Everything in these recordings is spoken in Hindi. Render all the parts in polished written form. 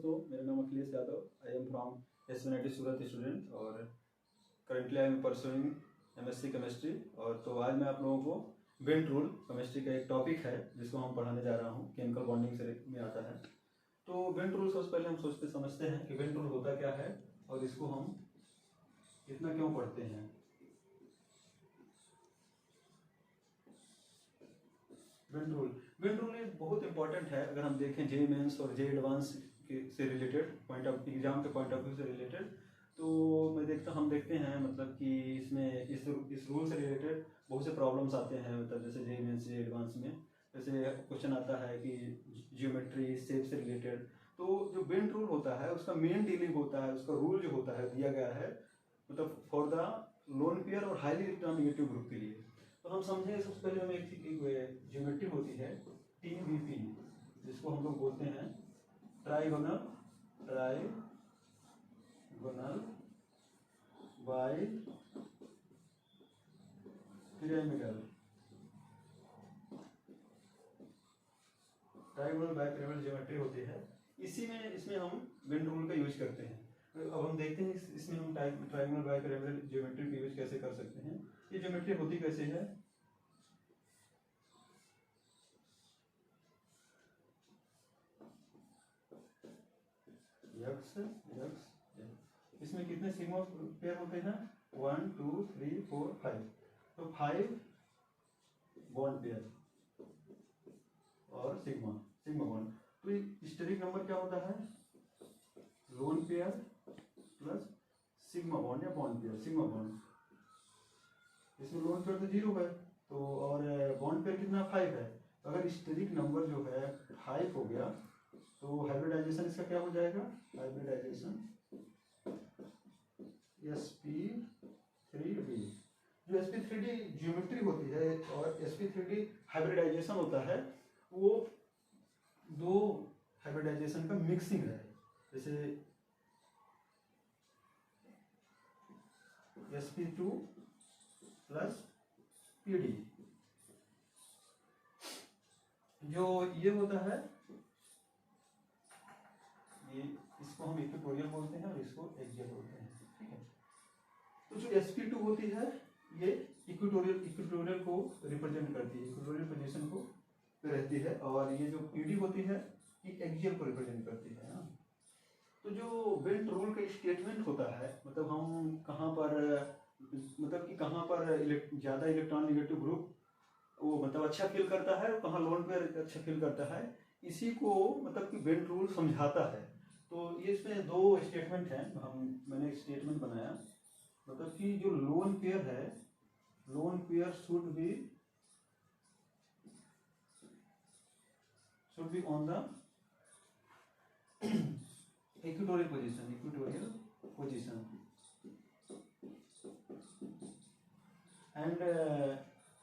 दोस्तों, मेरा नाम Akhilesh Yadav. I am from SNIT Surat student और currently I am pursuing MSc chemistry. और तो आज मैं आप लोगों को बेंट रूल केमिस्ट्री का एक टॉपिक है जिसको हम पढ़ाने जा रहा हूँ, केमिकल बॉन्डिंग से में आता है। तो बेंट रूल सबसे पहले हम सोचते समझते हैं कि बेंट रूल होता क्या है और इसको हम इतना क्यों पढ़ते हैं। बेंट रूल ये बहुत इंपॉर्टेंट है। अगर हम देखें जे मेंस और जे एडवांस से रिलेटेड पॉइंट ऑफ एग्जाम के पॉइंट ऑफ व्यू से रिलेटेड, तो हम देखते हैं मतलब कि इसमें इस रूल से रिलेटेड बहुत से प्रॉब्लम्स आते हैं। मतलब जैसे जे मेंस जे एडवांस में जैसे क्वेश्चन आता है कि जियोमेट्री शेप से रिलेटेड, तो जो बेंट रूल होता है उसका मेन डीलिंग होता है, उसका रूल जो होता है दिया गया है मतलब फॉर द लोन पेयर और हाईली इलेक्ट्रॉन नेगेटिव ग्रुप के लिए। तो हम समझें सबसे पहले हमें एक ज्योमेट्री होती है TBP, जिसको हम लोग बोलते हैं ट्राइगोनल बाई पिरामिडल ज्योमेट्री होती है। इसमें हम बेंट रूल का यूज करते हैं। अब हम देखते हैं इसमें हम ट्राइगोनल बाई पिरामिडल ज्योमेट्री का यूज कैसे कर सकते हैं। ये ज्योमेट्री होती कैसे है, इसमें कितने सिग्मा पेयर होते हैं 1 2 3 4 5, तो 5 बॉन्ड पेयर और सिग्मा बॉन्ड। तो स्टेरिक नंबर क्या होता है lone pair plus sigma bond या बॉन्ड पेयर सिग्मा बॉन्ड। इसमें लोन पेयर तो 0 है तो और बॉन्ड पेयर कितना 5 है। तो अगर स्टेरिक नंबर जो है 5 हो गया तो हाइब्रिडाइजेशन इसका क्या हो जाएगा, हाइब्रिडाइजेशन sp3d। जो sp3d ज्योमेट्री होती है और sp3d हाइब्रिडाइजेशन होता है, वो दो हाइब्रिडाइजेशन का मिक्सिंग है। जैसे sp2 प्लस pd, जो ये होता है ये इसको हम इक्वेटोरियल बोलते हैं और इसको एक्सियल बोलते हैं, ठीक है। तो जो sp2 होती है ये इक्वेटोरियल को रिप्रेजेंट करती है, इक्वेटोरियल पोजीशन को रहती है, और ये जो pd होती है ये एक्सियल को रिप्रेजेंट करती है ना। तो जो बेंट रूल का स्टेटमेंट होता है मतलब हम कहाँ पर मतलब कि कहाँ पर ज़्यादा इलेक्ट्रॉन नेगेटिव ग्रुप वो मतलब अच्छा फील करता है, कहाँ लोन पेयर अच्छा फील करता है, इसी को मतलब कि बेंट रूल समझाता है। तो ये इसमें दो स्टेटमेंट हैं। मैंने एक स्टेटमेंट बनाया मतलब कि जो लोन पेयर है, lone pair should be on the equatorial position and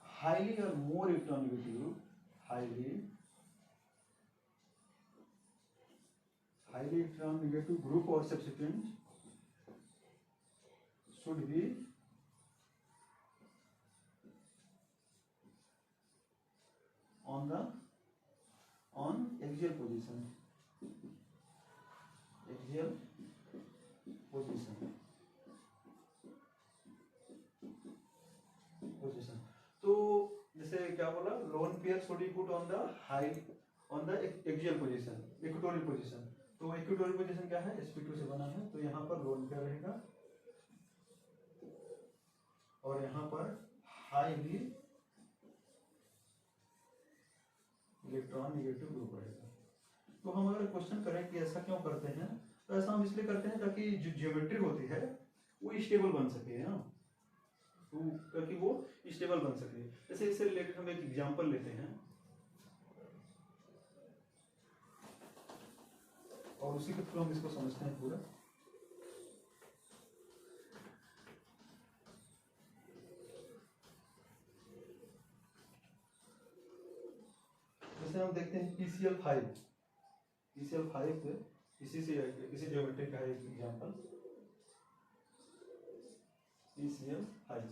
highly or more electron negative group, highly electron negative group or subsequent should be on axial position, तो जैसे क्या बोला, lone pair should be put on the axial position, equatorial position. तो इक्वेटोरियल पोजीशन क्या है, sp2 से बना है, तो यहाँ पर लोन पेयर रहेगा और यहाँ पर हाईली इलेक्ट्रॉन नेगेटिव ग्रुप रहेगा। तो हम अगर क्वेश्चन करें कि ऐसा क्यों करते हैं, तो ऐसा हम इसलिए करते हैं ताकि जो ज्योमेट्री होती है वो स्टेबल बन सके ना, तो ताकि वो स्टेबल बन सके। जैसे इससे रिलेटेड हम एक एग्जांपल लेते हैं और उसी के थ्रू हम इसको समझते हैं पूरा। जैसे हम देखते हैं PCl5 इसी ज्योमेट्री का है एक एग्जांपल PCl5।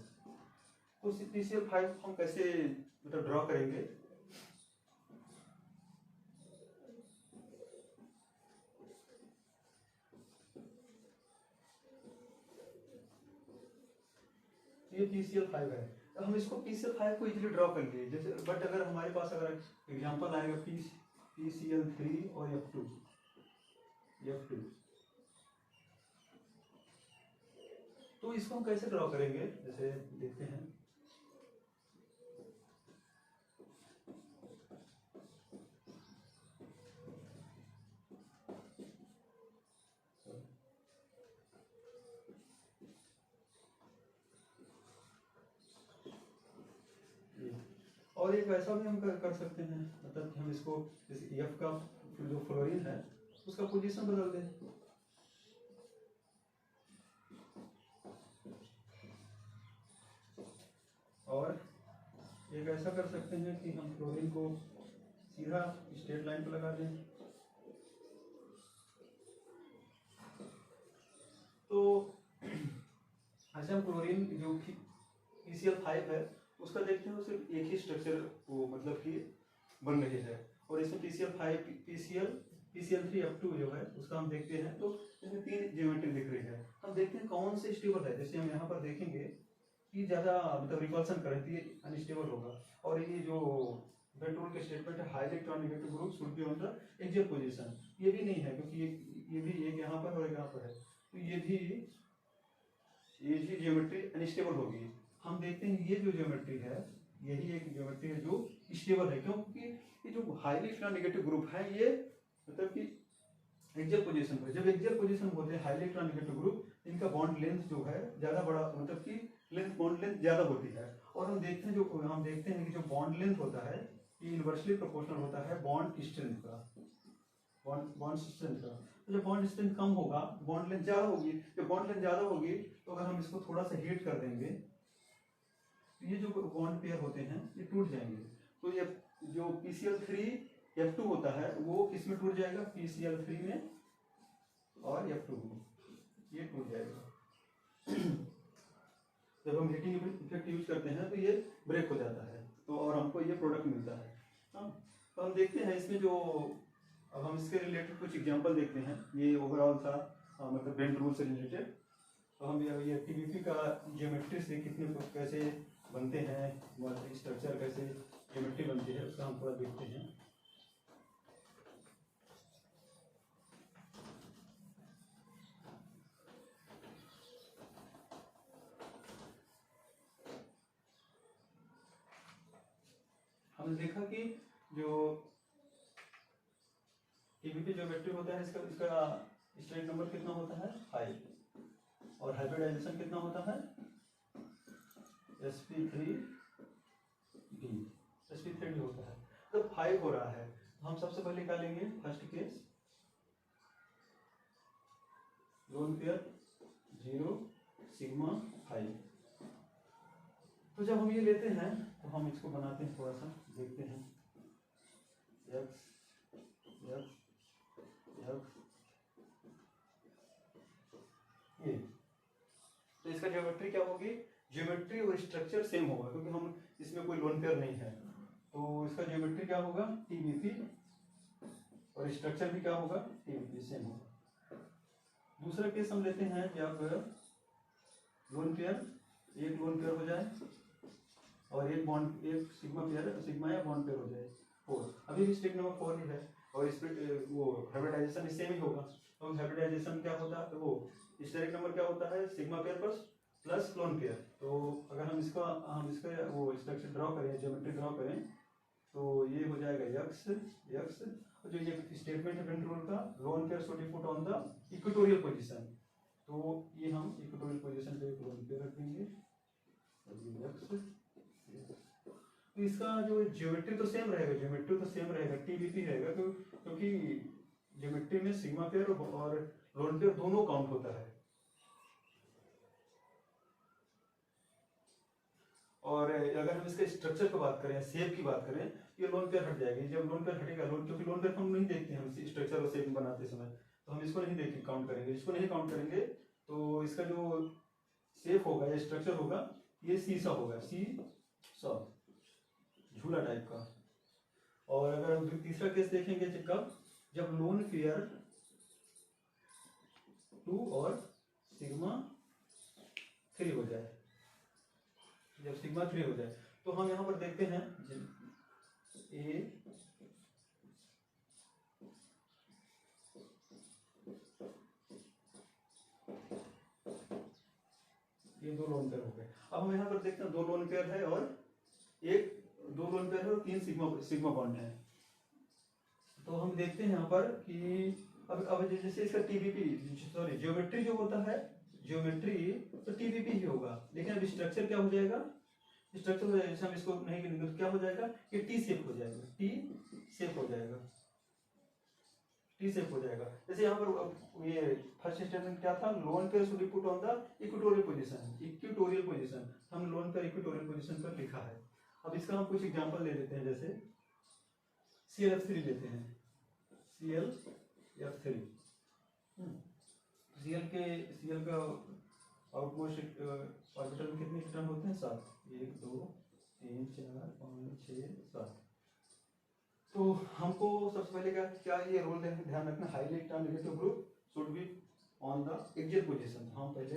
तो PCl5 हम कैसे मतलब ड्रॉ करेंगे, ये PCl5 है, तो हम इसको PCl5 को इजीली ड्रॉ कर लिए जैसे, बट अगर हमारे पास अगर एग्जांपल आएगा PCl3 और F2, तो इसको हम कैसे ड्रॉ करेंगे, जैसे देखते हैं। और एक ऐसा भी हम कर सकते हैं, मतलब कि हम इसको जैसे F का जो फ्लोरीन है उसका पोजीशन बदल दें, और एक ऐसा कर सकते हैं कि हम फ्लोरीन को सीधा स्ट्रेट लाइन पर लगा दें। तो ऐसे हम क्लोरीन जो कि PCl5 है उसका देखते हैं, सिर्फ एक ही स्ट्रक्चर वो मतलब कि बन रही है, और इसमें PCl3 F2 जो है उसका हम देखते हैं, तो इसमें 3 ज्योमेट्री दिख रही है। हम देखते हैं कौन से स्टेबल है, जैसे हम यहाँ पर देखेंगे कि ज़्यादा मतलब रिपल्सन करती है, अनस्टेबल होगा, और ये जो पेट्रोल के स्टेटमेंट है highly electron negative group should be on the axial position, ये भी नहीं है क्योंकि ये भी एक यहाँ पर और एक यहाँ पर है, तो ये भी ज्योमेट्री अनस्टेबल होगी। हम देखते हैं ये जो ज्योमेट्री है यही एक ज्योमेट्री है जो स्टेबल है, क्योंकि ये जो हाईली इलेक्ट्रॉन नेगेटिव ग्रुप है ये मतलब कि एक्सियल पोजीशन पर, जब एक्सियल पोजीशन बोलते हैं हाईली इलेक्ट्रॉन नेगेटिव ग्रुप, इनका बॉन्ड लेंथ जो है ज़्यादा बड़ा, मतलब कि बॉन्ड लेंथ ज़्यादा होती है, और हम देखते हैं कि जो बॉन्ड लेंथ होता है ये इनवर्सली प्रोपोर्शनल होता है बॉन्ड स्ट्रेंथ का, बॉन्ड स्ट्रेंथ का। तो जब बॉन्ड स्ट्रेंथ कम होगा बॉन्ड लेंथ ज़्यादा होगी, जब बॉन्ड लेंथ ज़्यादा होगी तो अगर हम इसको थोड़ा सा हीट कर देंगे तो ये जो बॉन्ड पेयर होते हैं ये टूट जाएंगे। तो ये जो PCl3 F2 होता है वो किस में टूट जाएगा, PCl3 में और F2 में, ये टूट जाएगा। जब हम हीटिंग इफेक्ट यूज करते हैं तो ये ब्रेक हो जाता है, तो और हमको ये प्रोडक्ट मिलता है। तो हम देखते हैं इसमें जो, अब हम इसके रिलेटेड कुछ एग्जांपल देखते हैं, ये ओवरऑल था मतलब बेंड रूल से रिलेटेड। तो हम ये TBP का ज्योमेट्री से कितने कैसे बनते हैं, स्ट्रक्चर कैसे ज्योमेट्री बनती है उसका हम पूरा देखते हैं। हमने देखा कि जो TBP ज्योमेट्री होता है इसका स्ट्रेट नंबर कितना होता है 5, और हाइब्रिडाइजेशन कितना होता है sp3d होता है। तो 5 हो रहा है, तो हम सबसे पहले निकालेंगे first case, lone pair 0 sigma 5। तो जब हम ये लेते हैं तो हम इसको बनाते हैं, थोड़ा सा देखते हैं, x ये, तो इसका ज्योमेट्री क्या होगी, ज्योमेट्री और स्ट्रक्चर सेम होगा क्योंकि हम इसमें कोई लोन पेयर नहीं है, तो इसका ज्योमेट्री क्या होगा TBP, और स्ट्रक्चर भी क्या होगा TBP सेम होगा। दूसरा केस हम लेते हैं जब लोन पेयर, एक लोन पेयर हो जाए और एक बॉन्ड, एक सिग्मा या बॉन्ड पेयर हो जाए 4, अभी भी स्टेप नंबर 4 ही है, और इस पे वो हाइब्रिडाइजेशन सेम ही होगा। तो हाइब्रिडाइजेशन क्या होता है, तो वो स्टेरिक नंबर क्या होता है sigma pair plus lone pair. तो अगर हम इसका वो स्ट्रक्चर ड्रॉ करें, ज्योमेट्री ड्रॉ करें, तो ये हो जाएगा x, और जो ये स्टेटमेंट है बेंड रूल का, lone pair should be put on the equatorial position, तो ये हम इक्वेटोरियल पोजीशन पे लोन पेयर रख देंगे, और ये x। तो इसका जो ज्योमेट्री तो सेम रहेगा, TBP रहेगा, क्योंकि ज्योमेट्री में सिग्मा पेयर और लोन पेयर दोनों काउंट होता है। और अगर हम इसके स्ट्रक्चर की बात करें, शेप की बात करें, ये लोन पेयर हट जाएगी। जब लोन पेयर हटेगा, क्योंकि लोन पेयर हम नहीं देखते हैं, हम स्ट्रक्चर और शेप बनाते समय, तो हम इसको नहीं देखें काउंट करेंगे, इसको नहीं काउंट करेंगे, तो इसका जो शेप होगा या स्ट्रक्चर होगा ये सीसा होगा, सी-सॉ, झूला टाइप का। और अगर हम तीसरा केस देखेंगे कब, जब लोन पेयर 2 और सिग्मा 3 हो जाए, जब सिग्मा 3 हो जाए तो हम यहाँ पर देखते हैं ए ये 2 लोन पेयर हो गए। अब हम यहाँ पर देखते हैं 2 लोन पेयर है और दो लोन पेयर है और 3 सिग्मा बॉन्ड है। तो हम देखते हैं यहाँ पर कि अब जैसे इसका टीबीपी सॉरी ज्योमेट्री जो होता है ज्योमेट्री तो टीबीपी ही होगा, लेकिन अब स्ट्रक्चर क्या हो जाएगा, स्ट्रक्चर हो जाएगा जैसे हम इसको नहीं करेंगे तो क्या हो जाएगा कि टी शेप हो जाएगा, टी शेप हो जाएगा, टी शेप हो जाएगा। जैसे यहाँ पर ये फर्स्ट स्टेटमेंट क्या था, lone pair should be put on the equatorial position, हम लोन पेयर इक्वेटोरियल पोजीशन पर लिखा है। अब इसका हम कुछ एग्जांपल ले लेते हैं, जैसे ClF3 लेते हैं, ClF3 Cl का आउटमोस्ट ऑर्बिटल में कितने इलेक्ट्रॉन होते हैं, 7, 1 2 3 4 5 6 7। तो हमको सबसे पहले क्या ये रोल ध्यान रखना, highly electron negative group should be on the axial position. हम पहले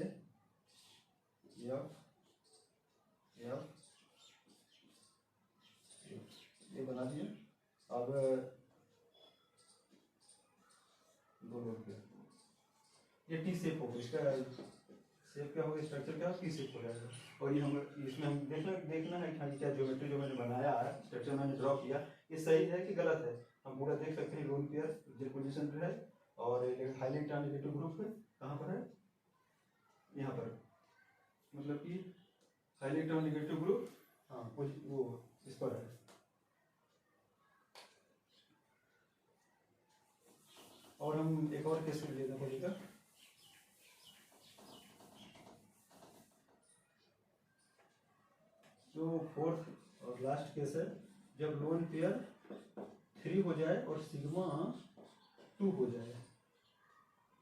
ये बना दिए। अब 2 लोन पेयर ये टी शेप होगा, इसका शेप क्या होगा, स्ट्रक्चर क्या टी शेप हो जाएगा। और ये हम इसमें हम देखना है कि क्या ज्योमेट्री जो मैंने बनाया है, स्ट्रक्चर मैंने ड्रॉ किया, ये सही है कि गलत है। हम पूरा देख सकते हैं लोन पेयर जो पोजीशन पे है और हाईली इलेक्ट्रॉन नेगेटिव ग्रुप है कहाँ पर है, यहाँ पर, मतलब कि हाईली इलेक्ट्रॉन नेगेटिव ग्रुप हाँ वो इस पर है। और हम एक और केस लेना पड़ेगा, जो 4th और लास्ट केस है, जब लोन पेयर 3 हो जाए और सिग्मा 2 हो जाए।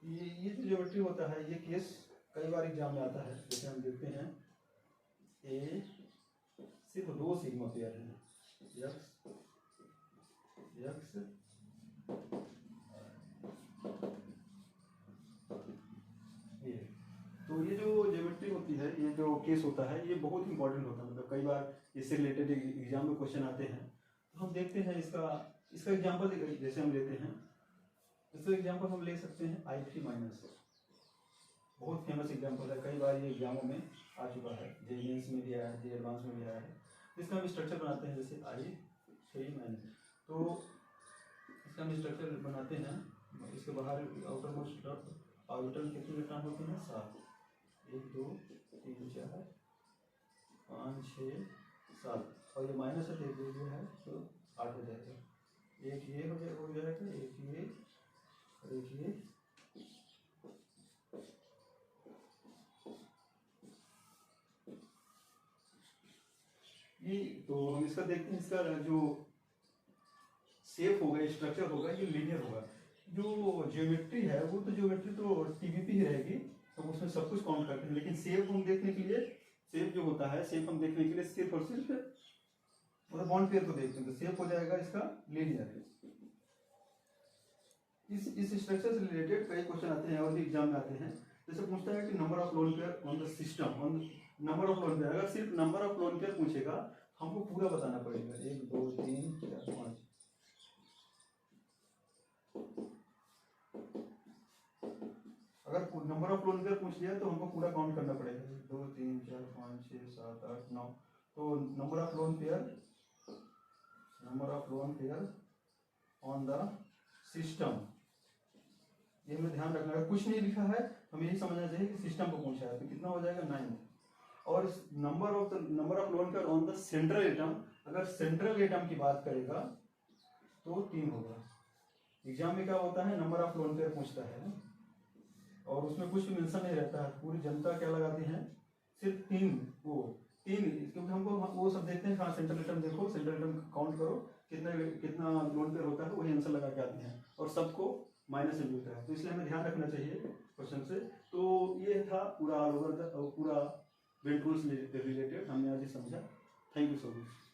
ये जो ज्योमेट्री होता है, ये केस कई बार एग्जाम में आता है। जैसे हम देखते हैं ए सिर्फ 2 सिग्मा पेयर हैं, यक्स ये। तो ये जो ज्योमेट्री होती है, ये जो केस होता है, ये बहुत इंपॉर्टेंट होता है, मतलब कई बार इससे रिलेटेड एग्जाम में क्वेश्चन आते हैं। तो हम देखते हैं इसका एग्जांपल जैसे हम लेते हैं, इसका एग्जांपल हम ले सकते हैं I3-, बहुत फेमस एग्जांपल है, कई बार ये एग्जामों में आ चुका है, जे मेंस में भी आया है, जे एडवांस में भी आया है। इसका हम स्ट्रक्चर बनाते हैं, जैसे I3-, तो इसका हम स्ट्रक्चर बनाते हैं। इसके बाहर आउटर मोस्ट ऑर्बिटल में कितने इलेक्ट्रॉन होते हैं, 7, 1 2 3 4 5 6 7, और ये माइनस है तो ये है तो 8 हो जाएगा। एक ये हो जाएगा, एक ये और एक ये। ये तो हम इसका देखते हैं, इसका जो शेप होगा, स्ट्रक्चर होगा, ये लीनियर होगा। जो ज्योमेट्री है वो तो ज्योमेट्री तो टीबीपी ही रहेगी, तो उसमें सब कुछ काउंट करते हैं, लेकिन शेप हम देखने के लिए, शेप जो होता है, शेप हम देखने के लिए सिर्फ और सिर्फ मतलब बॉन्ड पेयर को देखते हैं, तो शेप हो जाएगा इसका लीनियर। इस स्ट्रक्चर से रिलेटेड कई क्वेश्चन आते हैं और भी एग्जाम में आते हैं। जैसे पूछता है कि number of lone pair on the system, number of lone pair, अगर सिर्फ नंबर ऑफ लोन पेयर पूछेगा हमको पूरा बताना पड़ेगा, 1 2 3 4 5। अगर नंबर ऑफ लोन पेयर पूछ लिया तो हमको पूरा काउंट करना पड़ेगा, 2 3 4 5 6 7 8 9। तो number of lone pair on the system, ये हमें ध्यान रखना है। कुछ नहीं लिखा है, हमें यही समझना चाहिए कि सिस्टम को पूछा है, तो कितना हो जाएगा 9। और number of lone pair on the central atom, अगर सेंट्रल एटम की बात करेगा तो 3 होगा। एग्जाम में क्या होता है, नंबर ऑफ लोन पेयर पूछता है और उसमें कुछ मेंशन नहीं रहता है, पूरी जनता क्या लगाती है, सिर्फ 3 क्योंकि हमको वो सब देखते हैं। हाँ सेंट्रल एटम देखो, सेंट्रल एटम काउंट करो, कितना लोन पेयर होता है, वही आंसर लगा के आते हैं और सबको माइनस से मिलता है। तो इसलिए हमें ध्यान रखना चाहिए क्वेश्चन से। तो ये था पूरा ऑल ओवर पूरा वेन टूल्स रिलेटेड हमने आज समझा। Thank you so much.